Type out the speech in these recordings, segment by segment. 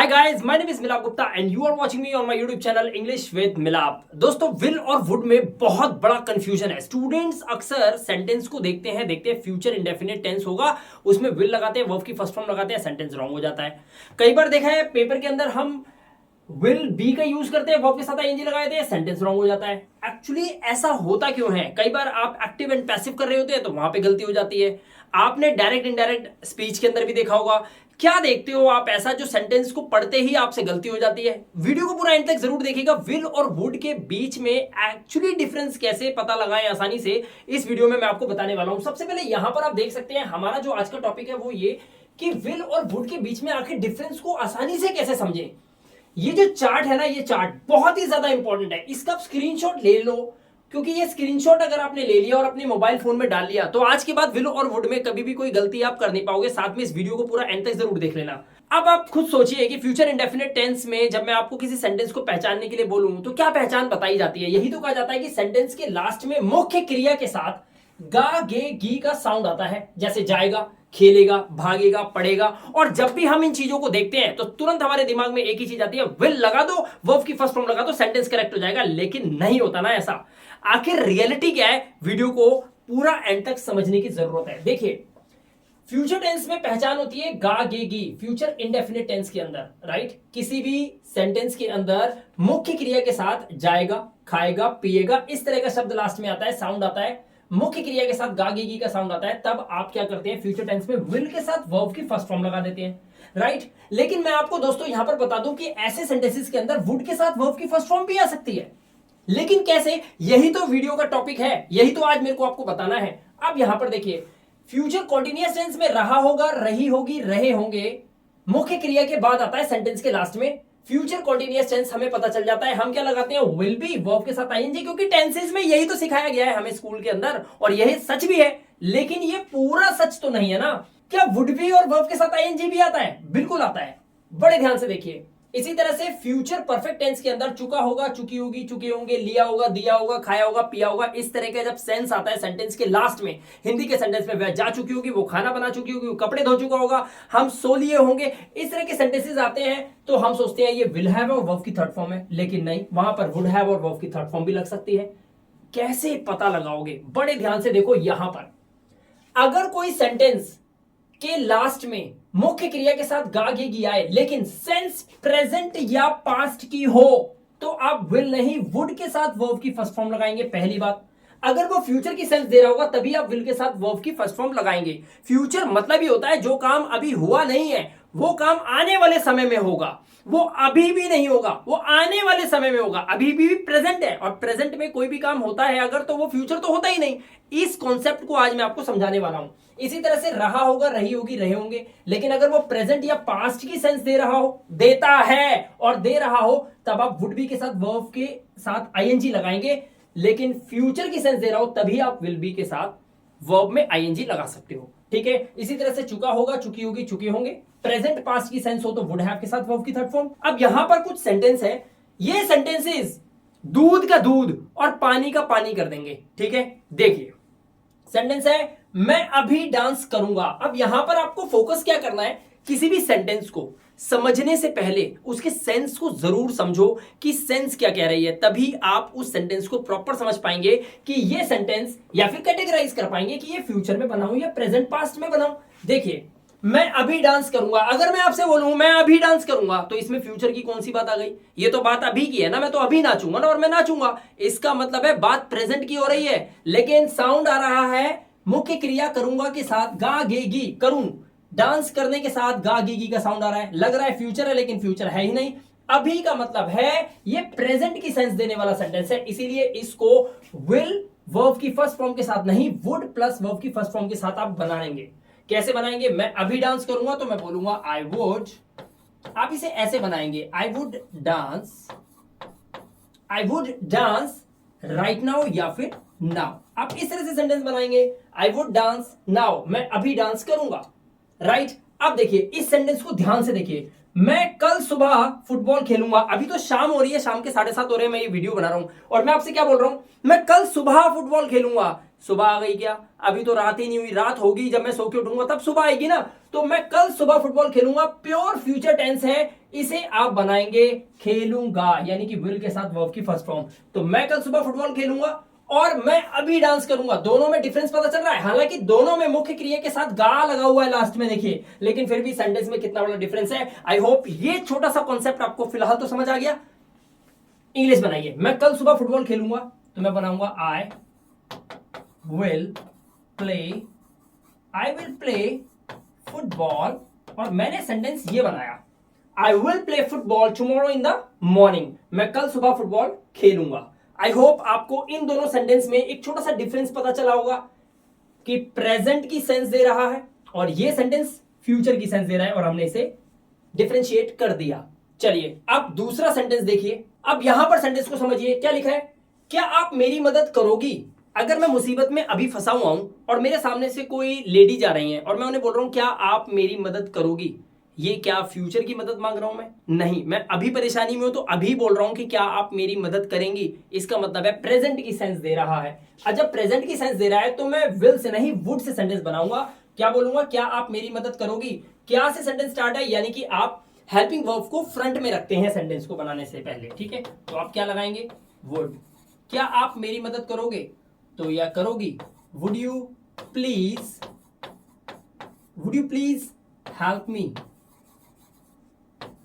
guys, my name is मिलाप Gupta and you are watching me on my YouTube channel English with मिलाप। दोस्तों, will और would में बहुत बड़ा कंफ्यूजन है। स्टूडेंट्स अक्सर सेंटेंस को देखते हैं फ्यूचर इंडेफिनिट टेंस होगा, उसमें विल लगाते हैं, वर्ब की फर्स्ट फॉर्म लगाते हैं, सेंटेंस रॉन्ग हो जाता है। कई बार देखा है पेपर के अंदर हम विल बी का यूज करते हैं, वर्ब के साथ आईएनजी लगाते हैं, सेंटेंस रॉन्ग हो जाता है। एक्चुअली ऐसा होता क्यों है? कई बार आप एक्टिव एंड पैसिव कर रहे होते हैं तो वहां पे गलती हो जाती है। आपने डायरेक्ट इनडायरेक्ट स्पीच के अंदर भी देखा होगा। क्या देखते हो आप ऐसा जो सेंटेंस को पढ़ते ही आपसे गलती हो जाती है? वीडियो को पूरा एंड तक जरूर देखिएगा। विल और वुड के बीच में एक्चुअली डिफरेंस कैसे पता लगाएं आसानी से, इस वीडियो में मैं आपको बताने वाला हूं। सबसे पहले यहां पर आप देख सकते हैं हमारा जो आज का टॉपिक है वो ये कि विल और वुड के बीच में आखिर डिफरेंस को आसानी से कैसे समझें। ये जो चार्ट है ना, ये चार्ट बहुत ही ज्यादा इंपॉर्टेंट है। इसका आप स्क्रीनशॉट ले लो, क्योंकि ये स्क्रीनशॉट अगर आपने ले लिया और अपने मोबाइल फोन में डाल लिया तो आज के बाद विल और वुड में कभी भी कोई गलती आप कर नहीं पाओगे। साथ में इस वीडियो को पूरा एंड तक जरूर देख लेना। अब आप खुद सोचिए कि फ्यूचर इंडेफिनिट टेंस में जब मैं आपको किसी सेंटेंस को पहचानने के लिए बोलूं तो क्या पहचान बताई जाती है? यही तो कहा जाता है कि सेंटेंस के लास्ट में मुख्य क्रिया के साथ गा गे गी का साउंड आता है, जैसे जाएगा, खेलेगा, भागेगा, पढ़ेगा। और जब भी हम इन चीजों को देखते हैं तो तुरंत हमारे दिमाग में एक ही चीज आती है, विल लगा दो, वर्ब की फर्स्ट फॉर्म लगा दो, सेंटेंस करेक्ट हो जाएगा। लेकिन नहीं होता ना ऐसा। आखिर रियलिटी क्या है? वीडियो को पूरा एंड तक समझने की जरूरत है। देखिए, फ्यूचर टेंस में पहचान होती है गा गे गी, फ्यूचर इंडेफिनिट टेंस के अंदर, राइट? किसी भी सेंटेंस के अंदर मुख्य क्रिया के साथ जाएगा, खाएगा, पिएगा, इस तरह का शब्द लास्ट में आता है, साउंड आता है, मुख्य क्रिया के साथ गा गे गी का साउंड आता है, तब आप क्या करते हैं? फ्यूचर टेंस में विल के साथ वर्ब की फर्स्ट फॉर्म लगा देते हैं, राइट? लेकिन मैं आपको दोस्तों यहां पर बता दूं कि ऐसे सेंटेंसेस के अंदर वुड के साथ वर्ब की फर्स्ट फॉर्म भी आ सकती है। लेकिन कैसे? यही तो वीडियो का टॉपिक है, यही तो आज मेरे को आपको बताना है। अब यहां पर देखिए, फ्यूचर कॉन्टिन्यूअस टेंस में रहा होगा, रही होगी, रहे होंगे, मुख्य क्रिया के बाद आता है सेंटेंस के लास्ट में। फ्यूचर कॉन्टिन्यूअस टेंस हमें पता चल जाता है, हम क्या लगाते हैं? विल बी, वर्ब के साथ आईएनजी, क्योंकि टेंसेस में यही तो सिखाया गया है हमें स्कूल के अंदर, और यही सच भी है। लेकिन ये पूरा सच तो नहीं है ना। क्या वुड बी और वर्ब के साथ आईएनजी भी आता है? बिल्कुल आता है, बड़े ध्यान से देखिए। इसी तरह से फ्यूचर परफेक्ट टेंस के अंदर चुका होगा, चुकी होगी, चुके होंगे, लिया होगा, दिया होगा, खाया होगा, पिया होगा, इस तरह का जब सेंस आता है सेंटेंस के लास्ट में, हिंदी के सेंटेंस में वह जा चुकी होगी, वो खाना बना चुकी होगी, वो कपड़े धो चुका होगा, हम सो लिए होंगे, इस तरह के सेंटेंसेस आते हैं तो हम सोचते हैं ये विल हैव और वर्ब की थर्ड फॉर्म है। लेकिन नहीं, वहां पर वुड हैव और वर्ब की थर्ड फॉर्म भी लग सकती है। कैसे पता लगाओगे? बड़े ध्यान से देखो। यहां पर अगर कोई सेंटेंस के लास्ट में मुख्य क्रिया के साथ गा गे गी आए लेकिन सेंस प्रेजेंट या पास्ट की हो तो आप विल नहीं, वुड के साथ वर्ब की फर्स्ट फॉर्म लगाएंगे। पहली बात, अगर वो फ्यूचर की सेंस दे रहा होगा तभी आप विल के साथ वर्ब की फर्स्ट फॉर्म लगाएंगे। फ्यूचर मतलब ही होता है जो काम अभी हुआ नहीं है वो काम आने वाले समय में होगा, वो अभी भी नहीं होगा, वो आने वाले समय में होगा। अभी भी प्रेजेंट है, और प्रेजेंट में कोई भी काम होता है अगर, तो वो फ्यूचर तो होता ही नहीं। इस कॉन्सेप्ट को आज मैं आपको समझाने वाला हूं। इसी तरह से रहा होगा, रही होगी, रहे होंगे, लेकिन अगर वो प्रेजेंट या पास्ट की सेंस दे रहा हो, देता है और दे रहा हो, तब आप वुड बी के साथ वर्ब के साथ आईएनजी लगाएंगे। लेकिन फ्यूचर की सेंस दे रहा हो तभी आप विल बी के साथ वर्ब में आईएनजी लगा सकते हो, ठीक है? इसी तरह से चुका होगा, चुकी होगी, चुके होंगे, प्रेजेंट पास्ट की सेंस हो तो वुड हैव के साथ वर्ब की थर्ड फॉर्म। अब यहां पर कुछ सेंटेंस है, ये सेंटेंसेस दूध का दूध और पानी का पानी कर देंगे, ठीक है? देखिए, सेंटेंस है मैं अभी डांस करूंगा। अब यहां पर आपको फोकस क्या करना है? किसी भी सेंटेंस को समझने से पहले उसके सेंस को जरूर समझो कि सेंस क्या कह रही है, तभी आप उस सेंटेंस को प्रॉपर समझ पाएंगे कि ये सेंटेंस, या फिर कैटेगराइज कर पाएंगे कि ये फ्यूचर में बनाऊं या प्रेजेंट पास्ट में बनाऊं। देखिए, मैं अभी डांस करूंगा, अगर मैं आपसे बोलूं मैं अभी डांस करूंगा तो इसमें फ्यूचर की कौन सी बात आ गई? ये तो बात अभी की है ना, मैं तो अभी नाचूंगा ना, और मैं नाचूंगा, इसका मतलब है बात प्रेजेंट की हो रही है। लेकिन साउंड आ रहा है मुख्य क्रिया करूंगा के साथ गा गे गी, करूं, डांस करने के साथ गा गे गी का साउंड आ रहा है, लग रहा है फ्यूचर है लेकिन फ्यूचर है ही नहीं। अभी का मतलब है ये प्रेजेंट की सेंस देने वाला सेंटेंस है, इसीलिए इसको विल वर्ब की फर्स्ट फॉर्म के साथ नहीं, वुड प्लस वर्ब की फर्स्ट फॉर्म के साथ आप बनाएंगे। कैसे बनाएंगे? मैं अभी डांस करूंगा तो मैं बोलूंगा आई वुड, आप इसे ऐसे बनाएंगे, I would dance right now या फिर नाउ। आप इस तरह से सेंटेंस बनाएंगे, आई वुड डांस नाउ, मैं अभी डांस करूंगा, राइट? अब देखिए, इस सेंटेंस को ध्यान से देखिए, मैं कल सुबह फुटबॉल खेलूंगा। अभी तो शाम हो रही है, शाम के 7:30 हो रहे हैं, मैं ये वीडियो बना रहा हूं और मैं आपसे क्या बोल रहा हूं, मैं कल सुबह फुटबॉल खेलूंगा। सुबह आ गई क्या? अभी तो रात ही नहीं हुई, रात होगी जब मैं सो के उठूंगा तब सुबह आएगी ना। तो मैं कल सुबह फुटबॉल खेलूंगा, प्योर फ्यूचर टेंस है, इसे आप बनाएंगे खेलूंगा, यानी कि विल के साथ वर्ब की फर्स्ट फॉर्म। तो मैं कल सुबह फुटबॉल खेलूंगा और मैं अभी डांस करूंगा। दोनों में डिफरेंस पता चल रहा है, हालांकि दोनों में मुख्य क्रिया के साथ गा लगा हुआ है लास्ट में, देखिए, लेकिन फिर भी सेंटेंस में कितना बड़ा डिफरेंस है। आई होप ये छोटा सा कॉन्सेप्ट आपको फिलहाल तो समझ आ गया। इंग्लिश बनाइए, मैं कल सुबह फुटबॉल खेलूंगा, तो मैं बनाऊंगा will play I will play football, और मैंने सेंटेंस ये बनाया, I will play football tomorrow in the morning. मैं कल सुबह फुटबॉल खेलूंगा। आई होप आपको इन दोनों सेंटेंस में एक छोटा सा डिफरेंस पता चला होगा कि प्रेजेंट की सेंस दे रहा है और ये सेंटेंस फ्यूचर की सेंस दे रहा है, और हमने इसे डिफरेंशिएट कर दिया। चलिए अब दूसरा सेंटेंस देखिए। अब यहां पर सेंटेंस को समझिए, क्या लिखा है, क्या आप मेरी मदद करोगी? अगर मैं मुसीबत में अभी फंसा हुआ हूं और मेरे सामने से कोई लेडी जा रही है और मैं उन्हें बोल रहा हूं क्या आप मेरी मदद करोगी, ये क्या फ्यूचर की मदद मांग रहा हूं मैं? नहीं, मैं अभी परेशानी में हूं तो अभी बोल रहा हूं कि क्या आप मेरी मदद करेंगी। इसका मतलब है प्रेजेंट की सेंस दे रहा है। और जब प्रेजेंट की सेंस दे रहा है तो मैं विल से नहीं वुड से सेंटेंस बनाऊंगा। क्या बोलूंगा, क्या आप मेरी मदद करोगी। क्या से सेंटेंस स्टार्ट है, यानी कि आप हेल्पिंग वर्ब को फ्रंट में रखते हैं सेंटेंस को बनाने से पहले, ठीक है। तो आप क्या लगाएंगे, वुड। क्या आप मेरी मदद करोगे, तो या करोगी, would you please help me,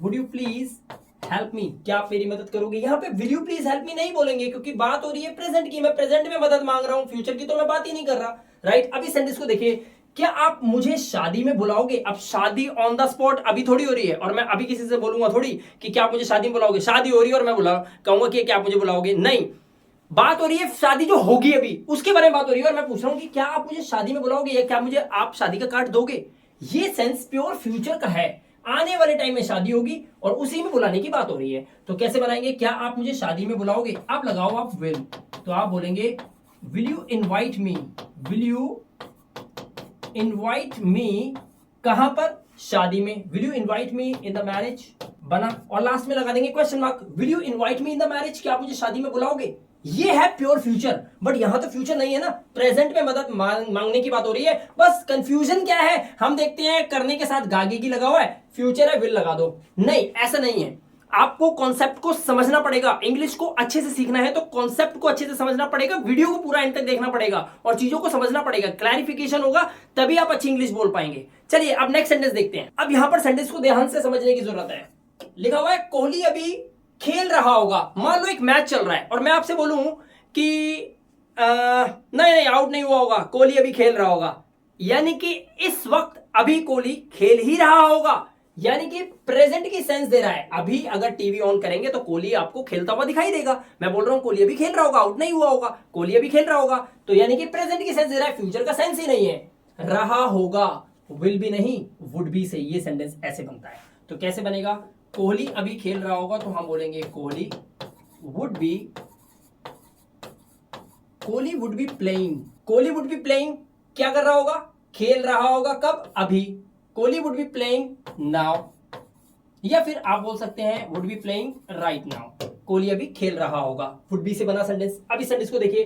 would you please help me, क्या आप मेरी मदद करोगे। यहां पे will you please help me नहीं बोलेंगे क्योंकि बात हो रही है प्रेजेंट की, मैं प्रेजेंट में मदद मांग रहा हूं, फ्यूचर की तो मैं बात ही नहीं कर रहा, राइट। अब इस सेंटेंस को देखिए, क्या आप मुझे शादी में बुलाओगे। अब शादी ऑन द स्पॉट अभी थोड़ी हो रही है और मैं अभी किसी से बोलूंगा थोड़ी कि क्या आप मुझे शादी में बुलाओगे। शादी हो रही है और मैं कहूंगा कि क्या आप मुझे बुलाओगे, नहीं। बात हो रही है शादी जो होगी अभी, उसके बारे में बात हो रही है और मैं पूछ रहा हूं कि क्या आप मुझे शादी में बुलाओगे या क्या मुझे आप शादी का कार्ड दोगे। ये सेंस प्योर फ्यूचर का है, आने वाले टाइम में शादी होगी और उसी में बुलाने की बात हो रही है। तो कैसे बनाएंगे, क्या आप मुझे शादी में बुलाओगे, आप लगाओ आप विल, तो आप बोलेंगे will you invite me, will you invite me, कहां पर, शादी में। Will you invite me in the marriage, बना, और लास्ट में लगा देंगे question mark, will you invite me in the marriage, क्या आप मुझे शादी में बुलाओगे। ये है प्योर फ्यूचर, बट यहां तो फ्यूचर नहीं है ना, प्रेजेंट में मदद मांगने की बात हो रही है। बस कंफ्यूजन क्या है, हम देखते हैं करने के साथ गागी की लगा हुआ है, फ्यूचर है विल लगा दो, नहीं ऐसा नहीं है। आपको कॉन्सेप्ट को समझना पड़ेगा, इंग्लिश को अच्छे से सीखना है तो कॉन्सेप्ट को अच्छे से समझना पड़ेगा, वीडियो को पूरा एंड तक देखना पड़ेगा और चीजों को समझना पड़ेगा, क्लैरिफिकेशन होगा तभी आप अच्छी इंग्लिश बोल पाएंगे। चलिए अब नेक्स्ट सेंटेंस देखते हैं। अब यहां पर सेंटेंस को ध्यान से समझने की जरूरत है। लिखा हुआ है कोहली अभी खेल रहा होगा। मान लो एक मैच चल रहा है और मैं आपसे बोलूं कि नहीं नहीं आउट नहीं हुआ होगा, कोहली अभी खेल रहा होगा, यानी कि इस वक्त अभी कोहली खेल ही रहा होगा, यानी कि प्रेजेंट की सेंस दे रहा है। अभी अगर टीवी ऑन करेंगे तो कोहली आपको खेलता हुआ दिखाई देगा। मैं बोल रहा हूं कोहली अभी खेल रहा होगा, आउट नहीं हुआ होगा, कोहली अभी खेल रहा होगा, तो यानी कि प्रेजेंट की सेंस दे रहा है, फ्यूचर का सेंस ही नहीं है। रहा होगा, विल भी नहीं, वुड भी से ये सेंटेंस ऐसे बनता है। तो कैसे बनेगा, कोहली अभी खेल रहा होगा तो हम बोलेंगे Kohli would be playing, Kohli would be playing, क्या कर रहा होगा, खेल रहा होगा, कब, अभी। Kohli would be playing now, या फिर आप बोल सकते हैं would be playing right now, Kohli अभी खेल रहा होगा, वुड बी से बना सेंटेंस। अब इस सेंटेंस को देखिए,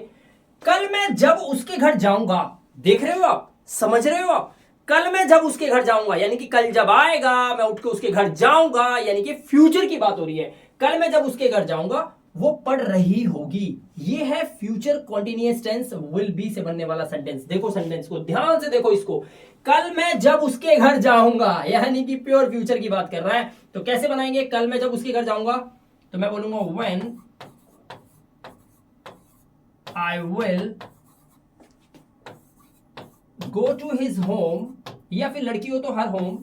कल मैं जब उसके घर जाऊंगा, देख रहे हो आप, समझ रहे हो आप, कल मैं जब उसके घर जाऊंगा, यानी कि कल जब आएगा मैं उठ के उसके घर जाऊंगा, यानी कि फ्यूचर की बात हो रही है। कल मैं जब उसके घर जाऊंगा वो पढ़ रही होगी, ये है future continuous tense, will be से बनने वाला सेंटेंस। देखो सेंटेंस को ध्यान से देखो, इसको, कल मैं जब उसके घर जाऊंगा, यानी कि प्योर फ्यूचर की बात कर रहा है। तो कैसे बनाएंगे, कल मैं जब उसके घर जाऊंगा तो मैं बोलूंगा when I will go to his home, या फिर लड़की हो तो her home,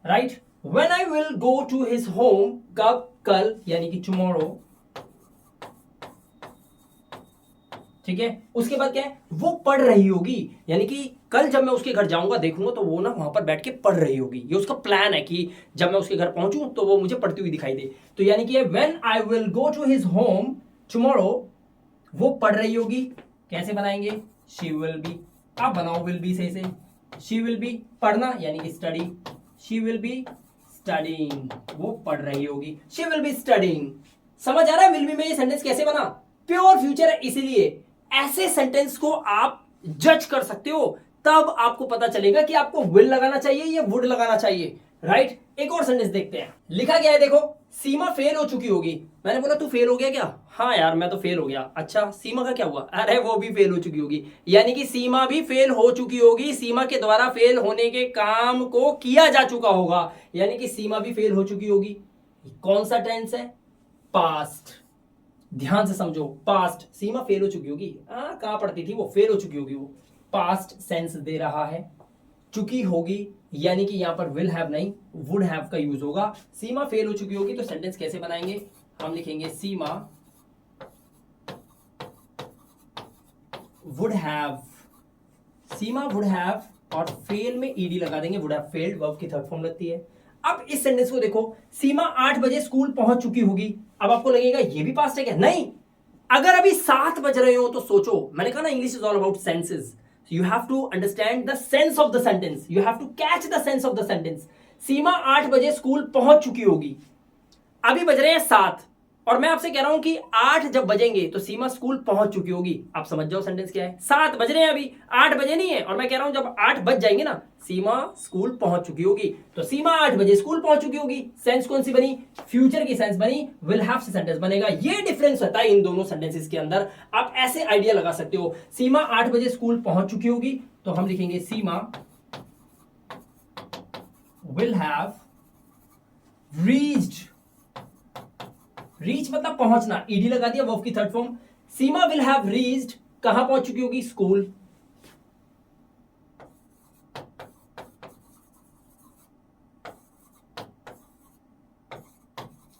right. When I will go to his home, कब, कल, यानी कि टुमारो, ठीक है। उसके बाद क्या है, वो पढ़ रही होगी, यानी कि कल जब मैं उसके घर जाऊंगा देखूंगा तो वो ना वहां पर बैठ के पढ़ रही होगी। ये उसका प्लान है कि जब मैं उसके घर पहुंचूं तो वो मुझे पढ़ती हुई दिखाई दे। तो यानी कि when I will go to his home tomorrow, वो पढ़ रही होगी। कैसे बनाएंगे, शी विल बी, आप बनाओ विल बी से इसे, शी विल बी, पढ़ना यानी कि study, she will be studying, वो पढ़ रही होगी, शी विल बी स्टडीइंग। समझ आ रहा है विल बी में ये सेंटेंस कैसे बना? प्योर फ्यूचर है, इसीलिए ऐसे सेंटेंस को आप जज कर सकते हो, तब आपको पता चलेगा कि आपको विल लगाना चाहिए या वुड लगाना चाहिए, राइट? एक और सेंटेंस देखते हैं, लिखा गया है देखो, सीमा फेल हो चुकी होगी। मैंने बोला तू फेल हो गया क्या? हाँ यार मैं तो फेल हो गया। अच्छा सीमा का क्या हुआ? अरे वो भी फेल हो चुकी होगी, यानी कि सीमा भी फेल हो चुकी होगी, सीमा के द्वारा फेल होने के काम को किया जा चुका होगा, यानी कि सीमा भी फेल हो चुकी होगी। कौन सा टेंस है? पास्ट। ध्यान से समझो, पास्ट, सीमा फेल हो चुकी होगी, कहां पढ़ती थी वो, फेल हो चुकी होगी, वो पास्ट सेंस दे रहा है। चुकी होगी यानी कि यहां पर विल हैव नहीं वुड हैव का यूज होगा। सीमा फेल हो चुकी होगी तो सेंटेंस कैसे बनाएंगे? हम लिखेंगे Seema would have, Seema would have, और फेल में ईडी लगा देंगे, वुड हैव फेल्ड, वर्ब की थर्ड फॉर्म लगती है। अब इस सेंटेंस को देखो, सीमा 8 बजे स्कूल पहुंच चुकी होगी। अब आपको लगेगा ये भी पास्ट है क्या? नहीं, अगर अभी 7 बज रहे हो तो सोचो, मैंने कहा ना English is all about senses, you have to understand the sense of the sentence, you have to catch the sense of the sentence। सीमा 8 बजे स्कूल पहुंच चुकी होगी, अभी बज रहे हैं 7, और मैं आपसे कह रहा हूं कि 8 जब बजेंगे तो सीमा स्कूल पहुंच चुकी होगी। आप समझ जाओ सेंटेंस क्या है, 7 बज रहे हैं अभी, 8 बजे नहीं है, और मैं कह रहा हूं जब 8 बज जाएंगे ना सीमा स्कूल पहुंच चुकी होगी, तो सीमा 8 बजे स्कूल पहुंच चुकी होगी। सेंस कौन सी बनी? फ्यूचर की सेंस बनी, विल हैव से सेंटेंस बनेगा। ये डिफरेंस होता है इन दोनों सेंटेंसेस के अंदर। आप ऐसे आइडिया लगा सकते हो, सीमा 8 बजे स्कूल पहुंच चुकी होगी तो हम लिखेंगे सीमा विल हैव रीच्ड, रीच मतलब पहुंचना, ईडी लगा दिया, वर्ब की third form. Seema will have reached, कहां पहुंच चुकी होगी? स्कूल।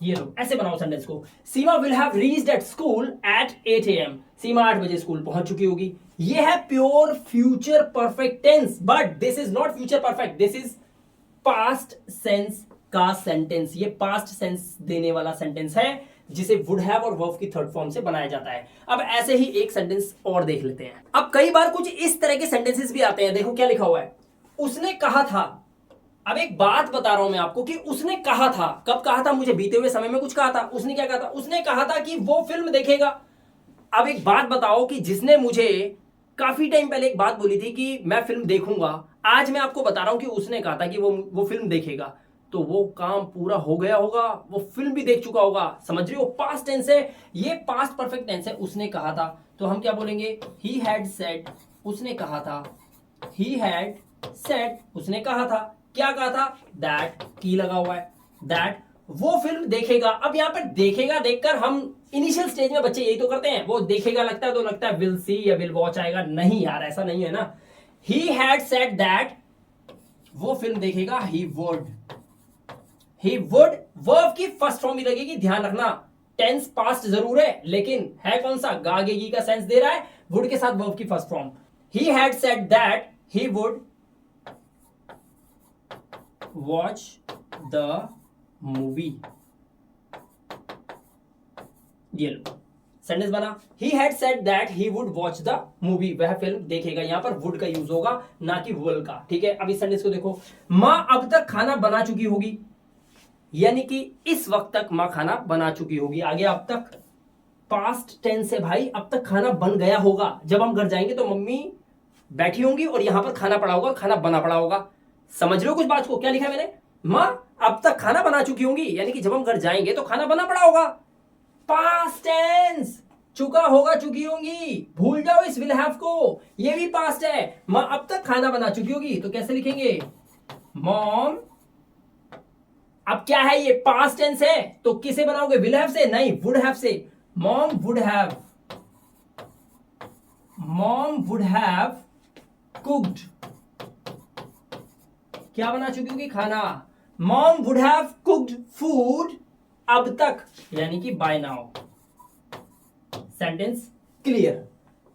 ये लो, ऐसे बनाओ सेंटेंस को, Seema will have reached at school at 8 AM, Seema 8 बजे स्कूल पहुंच चुकी होगी। ये है pure future perfect tense, but this is not future perfect, this is past sense का सेंटेंस। ये पास्ट सेंस देने वाला सेंटेंस है जिसे वुड हैव और वर्ब की थर्ड फॉर्म से बनाया जाता है। अब ऐसे ही एक सेंटेंस और देख लेते हैं। अब कई बार कुछ इस तरह के सेंटेंसेस भी आते हैं, देखो क्या लिखा हुआ है, उसने कहा था। अब एक बात बता रहा हूं मैं आपको कि उसने कहा था, कब कहा था? मुझे बीते हुए समय में कुछ कहा था। उसने क्या कहा था? उसने कहा था कि वो फिल्म देखेगा। अब एक बात बताओ कि जिसने मुझे काफी टाइम पहले एक बात बोली थी कि मैं फिल्म देखूंगा, आज मैं आपको बता रहा हूं कि उसने कहा था कि वो फिल्म देखेगा, तो वो काम पूरा हो गया होगा, वो फिल्म भी देख चुका होगा। समझ रहे हो? पास्ट टेंस है, ये पास्ट परफेक्ट टेंस है। उसने कहा था तो हम क्या बोलेंगे? ही हैड सेड, उसने कहा था, ही हैड सेड, उसने कहा था। क्या कहा था? दैट, की लगा हुआ है, दैट वो फिल्म देखेगा। अब यहां पर देखेगा देखकर हम इनिशियल स्टेज में बच्चे यही तो करते हैं, वो देखेगा लगता है तो लगता है विल सी या विल वॉच आएगा। नहीं यार, ऐसा नहीं है ना। ही हैड सेड दैट, वो फिल्म देखेगा, he would, he would, verb की फर्स्ट फॉर्म ही लगेगी। ध्यान रखना, टेंस पास्ट जरूर है लेकिन है कौन सा? गागेगी का सेंस दे रहा है, वुड के साथ वर्ब की first form. He had said that he would watch the movie. ये लो सेंटेंस बना, he had said that he would watch the movie, वह फिल्म देखेगा। यहां पर वुड का यूज होगा ना कि विल का, ठीक है? अब इस सेंटेंस को देखो, मां अब तक खाना बना चुकी होगी, यानी कि इस वक्त तक मां खाना बना चुकी होगी। आगे अब तक पास्ट टेंस है भाई, अब तक खाना बन गया होगा। जब हम घर जाएंगे तो मम्मी बैठी होंगी और यहां पर खाना पड़ा होगा, खाना बना पड़ा होगा। समझ रहे हो कुछ बात को? क्या लिखा है मैंने? मां अब तक खाना बना चुकी होंगी, यानी कि जब हम घर जाएंगे तो खाना बना पड़ा होगा। पास्ट टेंस, चुका होगा, चुकी होंगी, भूल जाओ इस विल हैव को, ये भी पास्ट है। मां अब तक खाना बना चुकी होगी तो कैसे लिखेंगे? मॉम, अब क्या है ये? पास्ट टेंस है तो किसे बनाओगे? विल हैव से? नहीं, वुड हैव से। Mom would have, mom would have cooked, क्या बना चुकी होगी? खाना। Mom would have cooked food अब तक, यानी कि by now. Sentence clear?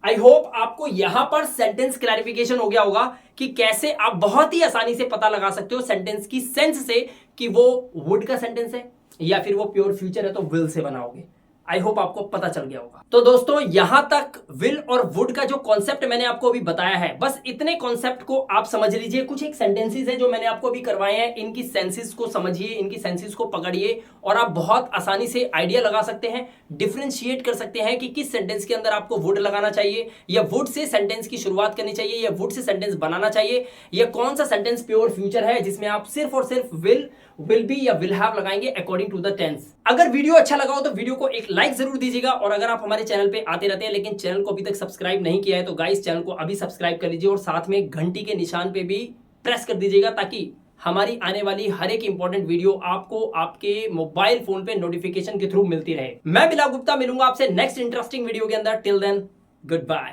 I hope आपको यहां पर सेंटेंस क्लैरिफिकेशन हो गया होगा कि कैसे आप बहुत ही आसानी से पता लगा सकते हो सेंटेंस की सेंस से कि वो वुड का सेंटेंस है या फिर वो प्योर फ्यूचर है तो विल से बनाओगे। आई होप आपको पता चल गया होगा। तो दोस्तों यहां तक विल और वुड का जो कॉन्सेप्ट मैंने आपको अभी बताया है, बस इतने कॉन्सेप्ट को आप समझ लीजिए। कुछ एक सेंटेंसेस है जो मैंने आपको अभी करवाए हैं, इनकी सेंसेस को समझिए, इनकी सेंसेस को पकड़िए और आप बहुत आसानी से आइडिया लगा सकते हैं, डिफरेंशिएट कर सकते हैं कि किस सेंटेंस के अंदर आपको वुड लगाना चाहिए, या वुड से सेंटेंस की शुरुआत करनी चाहिए, या वुड से सेंटेंस बनाना चाहिए, या कौन सा सेंटेंस प्योर फ्यूचर है जिसमें आप सिर्फ और सिर्फ विल बी या विल हैव लगाएंगे अकॉर्डिंग टू द टेंस। अगर वीडियो अच्छा लगा हो तो वीडियो को एक लाइक जरूर दीजिएगा, और अगर आप हमारे चैनल पे आते रहते हैं लेकिन चैनल को अभी तक सब्सक्राइब नहीं किया है तो गाइस चैनल को अभी सब्सक्राइब कर लीजिए और साथ में घंटी के निशान पे भी प्रेस कर दीजिएगा, ताकि हमारी आने वाली हर एक इंपॉर्टेंट वीडियो आपको आपके मोबाइल फोन पे नोटिफिकेशन के थ्रू मिलती रहे। मैं मिला गुप्ता मिलूंगा आपसे नेक्स्ट इंटरेस्टिंग वीडियो के अंदर। Till then good bye.